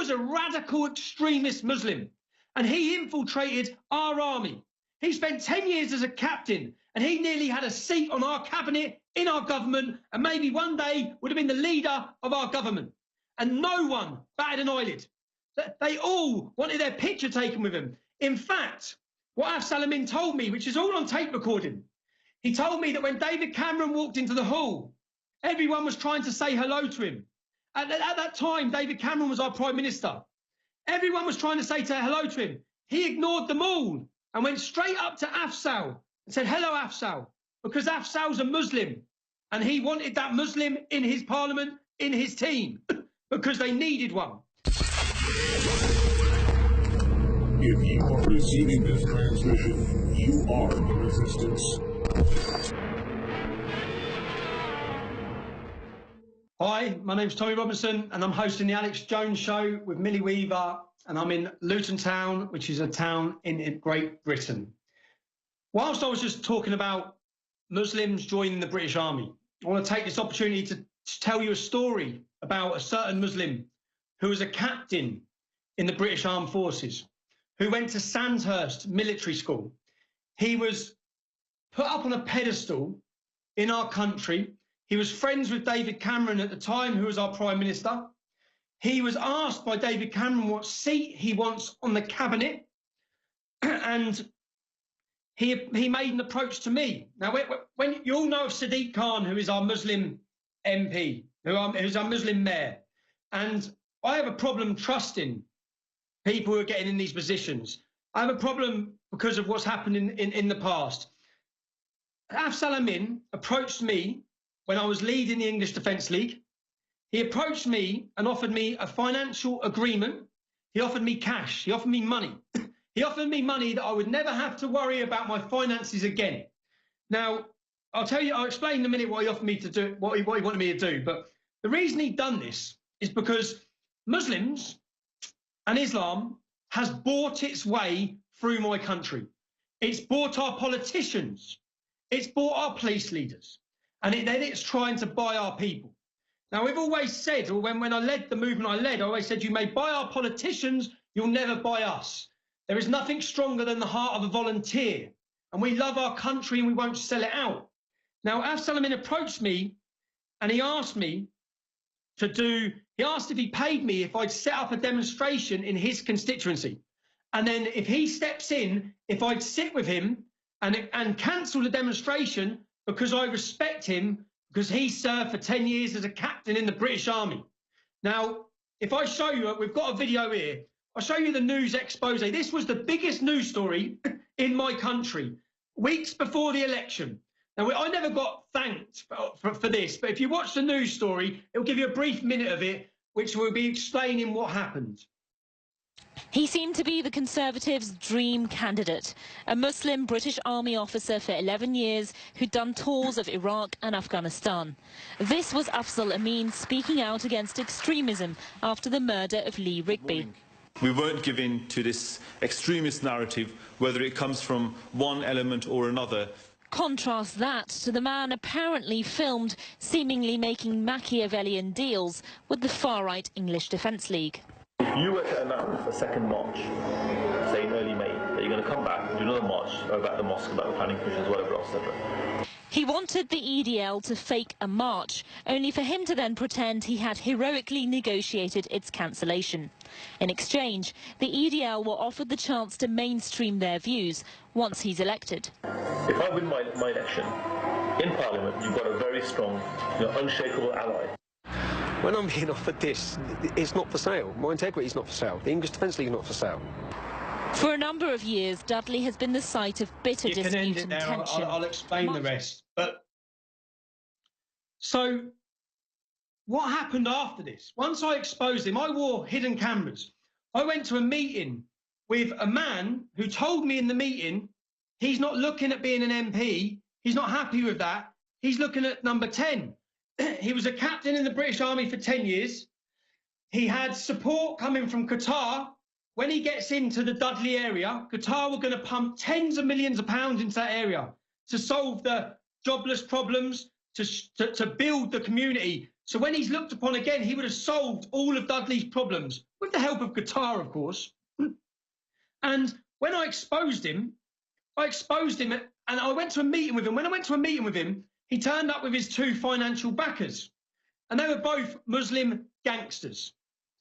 was a radical extremist Muslim, and he infiltrated our army. He spent 10 years as a captain, and he nearly had a seat on our cabinet, in our government, and maybe one day would have been the leader of our government. And no one batted an eyelid. They all wanted their picture taken with him. In fact, what ISLAMIC told me, which is all on tape recording, he told me that when David Cameron walked into the hall, everyone was trying to say hello to him. At that time, David Cameron was our Prime Minister. Everyone was trying to say hello to him. He ignored them all and went straight up to Afzal and said, "Hello, Afzal," because Afzal's a Muslim, and he wanted that Muslim in his parliament, in his team, because they needed one. If you are receiving this transmission, you are the resistance. Hi, my name's Tommy Robinson, and I'm hosting the Alex Jones Show with Millie Weaver, and I'm in Luton Town, which is a town in Great Britain. Whilst I was just talking about Muslims joining the British Army, I want to take this opportunity to tell you a story about a certain Muslim who was a captain in the British Armed Forces, who went to Sandhurst Military School. He was put up on a pedestal in our country. He was friends with David Cameron at the time, who was our Prime Minister. He was asked by David Cameron what seat he wants on the cabinet, and he made an approach to me. Now, when you all know of Sadiq Khan, who is our Muslim MP, who's our Muslim mayor, and I have a problem trusting people who are getting in these positions. I have a problem because of what's happened in the past. ISLAMIC approached me when I was leading the English Defence League. He approached me and offered me a financial agreement. He offered me cash. He offered me money. He offered me money that I would never have to worry about my finances again. Now, I'll explain in a minute what he offered me to do, what he wanted me to do. But the reason he'd done this is because Muslims and Islam has bought its way through my country. It's bought our politicians. It's bought our police leaders. And then it's trying to buy our people. Now, we've always said, or when I led the movement I always said, you may buy our politicians, you'll never buy us. There is nothing stronger than the heart of a volunteer. And we love our country and we won't sell it out. Now, ISLAMIC approached me and he asked me he asked if he paid me if I'd set up a demonstration in his constituency. And then if he steps in, if I'd sit with him and cancel the demonstration because I respect him, because he served for 10 years as a captain in the British Army. Now, if I show you, we've got a video here. I'll show you the news expose. This was the biggest news story in my country, weeks before the election. Now, I never got thanked for this, but if you watch the news story, it'll give you a brief minute of it, which will be explaining what happened. He seemed to be the Conservatives' dream candidate, a Muslim British Army officer for 11 years who'd done tours of Iraq and Afghanistan. This was Afzal Amin speaking out against extremism after the murder of Lee Rigby. We won't give in to this extremist narrative, whether it comes from one element or another. Contrast that to the man apparently filmed seemingly making Machiavellian deals with the far-right English Defence League. If you were to announce a second march, say in early May, that you're going to come back and do another march about the mosque, about the planning commissions, whatever else, he wanted the EDL to fake a march, only for him to then pretend he had heroically negotiated its cancellation. In exchange, the EDL were offered the chance to mainstream their views once he's elected. If I win my election, in Parliament, you've got a very strong, unshakable ally. When I'm being offered this, it's not for sale. My integrity is not for sale. The English Defence League is not for sale. For a number of years, Dudley has been the site of bitter dispute and tension. I'll explain the rest. But so, what happened after this? Once I exposed him, I wore hidden cameras. I went to a meeting with a man who told me in the meeting he's not looking at being an MP. He's not happy with that. He's looking at number 10. He was a captain in the British Army for 10 years. He had support coming from Qatar. When he gets into the Dudley area, Qatar were going to pump tens of millions of pounds into that area to solve the jobless problems, to build the community. So when he's looked upon again, he would have solved all of Dudley's problems with the help of Qatar, of course. And when I exposed him, and I went to a meeting with him. When I went to a meeting with him, he turned up with his two financial backers, and they were both Muslim gangsters.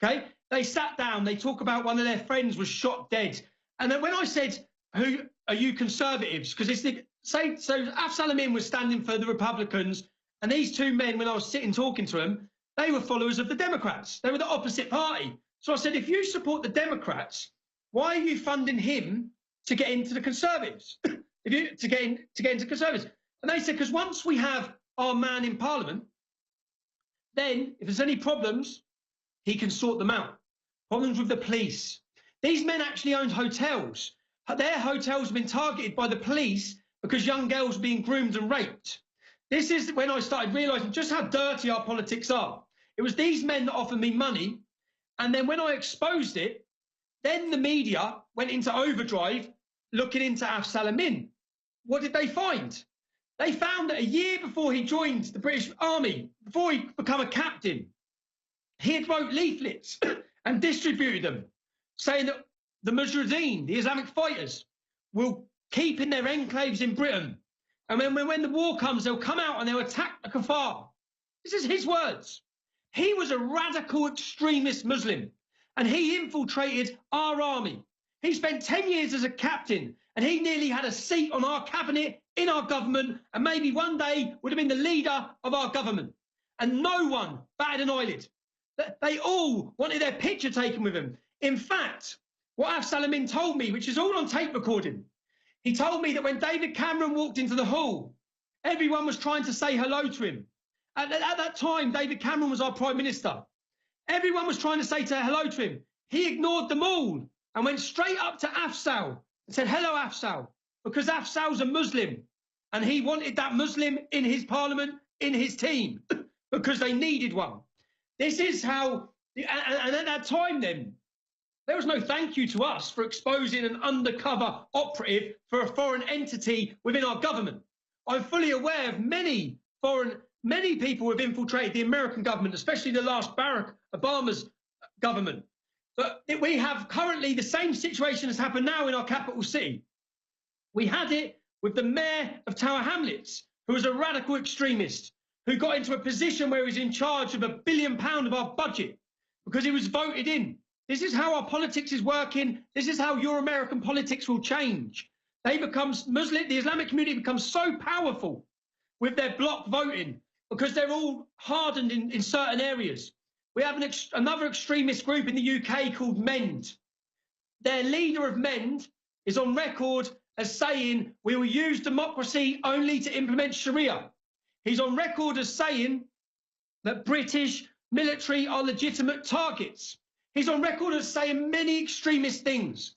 Okay, they sat down. They talk about one of their friends was shot dead, and then when I said, "Who are you conservatives?" Because it's the same. So Af-Salamin was standing for the Republicans, and these two men, when I was sitting talking to them, they were followers of the Democrats. They were the opposite party. So I said, if you support the Democrats, why are you funding him to get into the Conservatives? to get into Conservatives? And they said, because once we have our man in Parliament, then if there's any problems, he can sort them out. Problems with the police. These men actually owned hotels. Their hotels have been targeted by the police because young girls were being groomed and raped. This is when I started realising just how dirty our politics are. It was these men that offered me money, and then when I exposed it, then the media went into overdrive looking into Af-Salamin. What did they find? They found that a year before he joined the British Army, before he became a captain, he had wrote leaflets and distributed them, saying that the Mujahideen, the Islamic fighters, will keep in their enclaves in Britain. And when the war comes, they'll come out and they'll attack the Kafar. This is his words. He was a radical extremist Muslim, and he infiltrated our army. He spent 10 years as a captain, and he nearly had a seat on our cabinet, in our government, and maybe one day would have been the leader of our government. And no one batted an eyelid. They all wanted their picture taken with him. In fact, what Af-Salamin told me, which is all on tape recording, he told me that when David Cameron walked into the hall, everyone was trying to say hello to him. At that time, David Cameron was our Prime Minister. Everyone was trying to say hello to him. He ignored them all and went straight up to Afsal and said, hello, Afsal, because Afsal's a Muslim. And he wanted that Muslim in his parliament, in his team, because they needed one. This is how, and at that time then, there was no thank you to us for exposing an undercover operative for a foreign entity within our government. I'm fully aware of many people who have infiltrated the American government, especially the last Barack Obama's government. But we have currently the same situation has happened now in our capital city. We had it with the mayor of Tower Hamlets, who was a radical extremist, who got into a position where he was in charge of £1 billion of our budget because he was voted in. This is how our politics is working. This is how your American politics will change. They become Muslim, the Islamic community becomes so powerful with their block voting because they're all hardened in certain areas. We have another extremist group in the UK called MEND. Their leader of MEND is on record as saying we will use democracy only to implement Sharia. He's on record as saying that British military are legitimate targets. He's on record as saying many extremist things.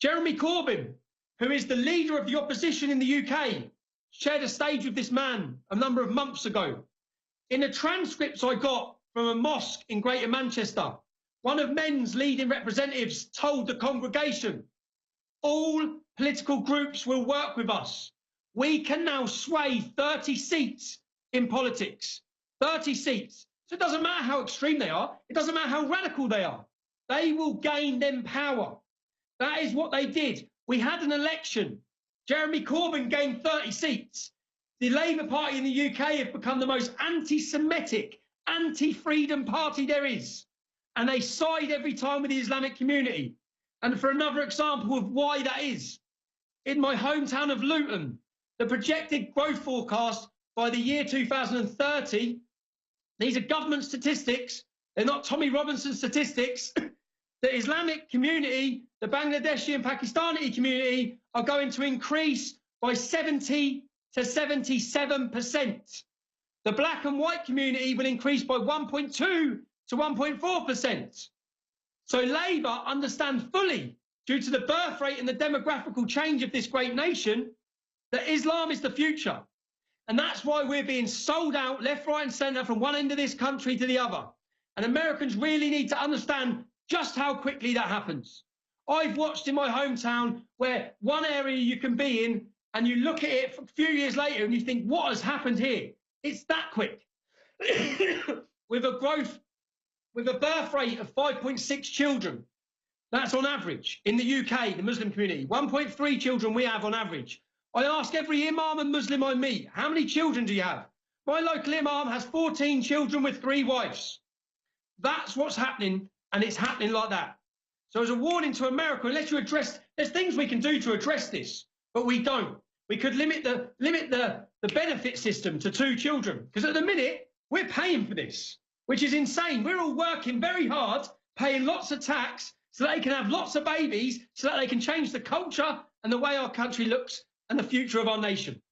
Jeremy Corbyn, who is the leader of the opposition in the UK, shared a stage with this man a number of months ago. In the transcripts I got from a mosque in Greater Manchester, one of MEND's leading representatives told the congregation, all political groups will work with us. We can now sway 30 seats in politics. 30 seats. So it doesn't matter how extreme they are. It doesn't matter how radical they are. They will gain them power. That is what they did. We had an election. Jeremy Corbyn gained 30 seats. The Labour Party in the UK have become the most anti-Semitic, anti-freedom party there is. And they side every time with the Islamic community. And for another example of why that is, in my hometown of Luton, the projected growth forecast by the year 2030, these are government statistics, they're not Tommy Robinson statistics. The Islamic community, the Bangladeshi and Pakistani community are going to increase by 70 to 77%. The black and white community will increase by 1.2 to 1.4%. So Labour understand fully, due to the birth rate and the demographical change of this great nation, that Islam is the future. And that's why we're being sold out left, right and centre from one end of this country to the other. And Americans really need to understand just how quickly that happens. I've watched in my hometown where one area you can be in and you look at it a few years later and you think, what has happened here? It's that quick. with a birth rate of 5.6 children. That's on average in the UK, the Muslim community. 1.3 children we have on average. I ask every imam and Muslim I meet, how many children do you have? My local imam has 14 children with 3 wives. That's what's happening, and it's happening like that. So as a warning to America, unless you address, there's things we can do to address this, but we don't. We could limit the benefit system to 2 children, because at the minute, we're paying for this, which is insane. We're all working very hard, paying lots of tax, so that they can have lots of babies, so that they can change the culture and the way our country looks and the future of our nation.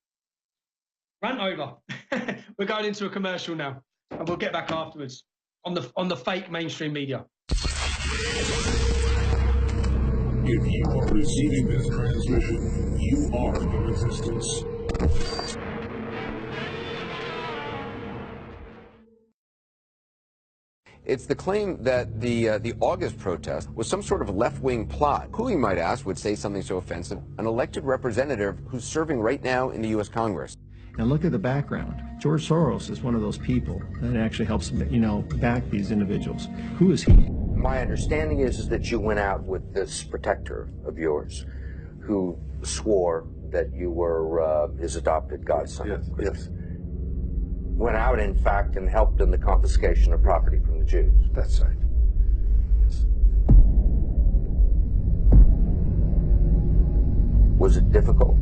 Rant over. We're going into a commercial now, and we'll get back afterwards on the fake mainstream media. If you are receiving this transmission, you are the resistance. It's the claim that the August protest was some sort of left-wing plot. Who, you might ask, would say something so offensive? An elected representative who's serving right now in the U.S. Congress. And look at the background. George Soros is one of those people that actually helps, back these individuals. Who is he? My understanding is that you went out with this protector of yours who swore that you were his adopted godson. Yes. Went out, in fact, and helped in the confiscation of property from the Jews. That's right. Yes. Was it difficult?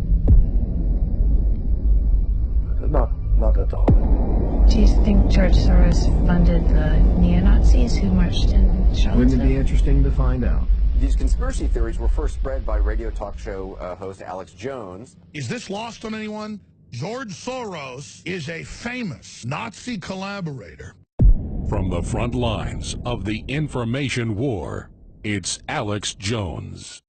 Not at all. Do you think George Soros funded the neo-Nazis who marched in Charlottesville? Wouldn't it be interesting to find out? These conspiracy theories were first spread by radio talk show host Alex Jones. Is this lost on anyone? George Soros is a famous Nazi collaborator. From the front lines of the information war, it's Alex Jones.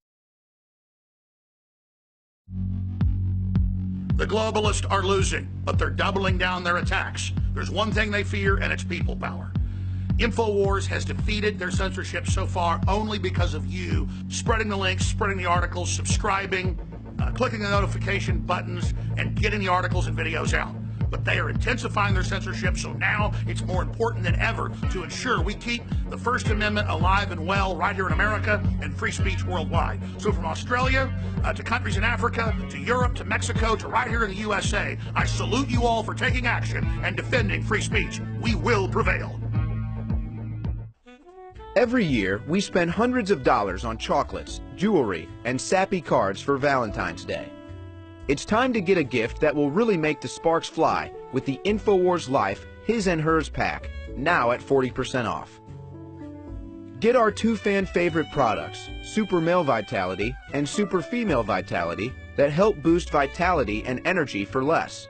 The globalists are losing, but they're doubling down their attacks. There's one thing they fear, and it's people power. InfoWars has defeated their censorship so far only because of you spreading the links, spreading the articles, subscribing, clicking the notification buttons, and getting the articles and videos out. But they are intensifying their censorship, so now it's more important than ever to ensure we keep the First Amendment alive and well right here in America and free speech worldwide. So from Australia to countries in Africa, to Europe, to Mexico, to right here in the USA, I salute you all for taking action and defending free speech. We will prevail. Every year, we spend hundreds of dollars on chocolates, jewelry, and sappy cards for Valentine's Day. It's time to get a gift that will really make the sparks fly with the InfoWars Life His and Hers pack, now at 40% off. Get our 2 fan favorite products, Super Male Vitality and Super Female Vitality, that help boost vitality and energy for less.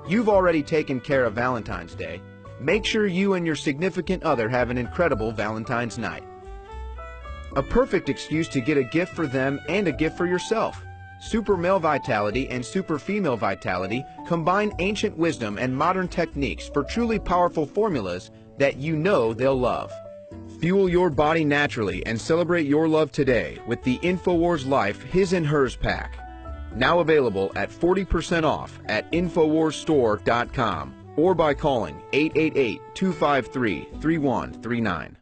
You've already taken care of Valentine's Day. Make sure you and your significant other have an incredible Valentine's night. A perfect excuse to get a gift for them and a gift for yourself. Super Male Vitality and Super Female Vitality combine ancient wisdom and modern techniques for truly powerful formulas that you know they'll love. Fuel your body naturally and celebrate your love today with the InfoWars Life His and Hers pack. Now available at 40% off at InfoWarsStore.com or by calling 888-253-3139.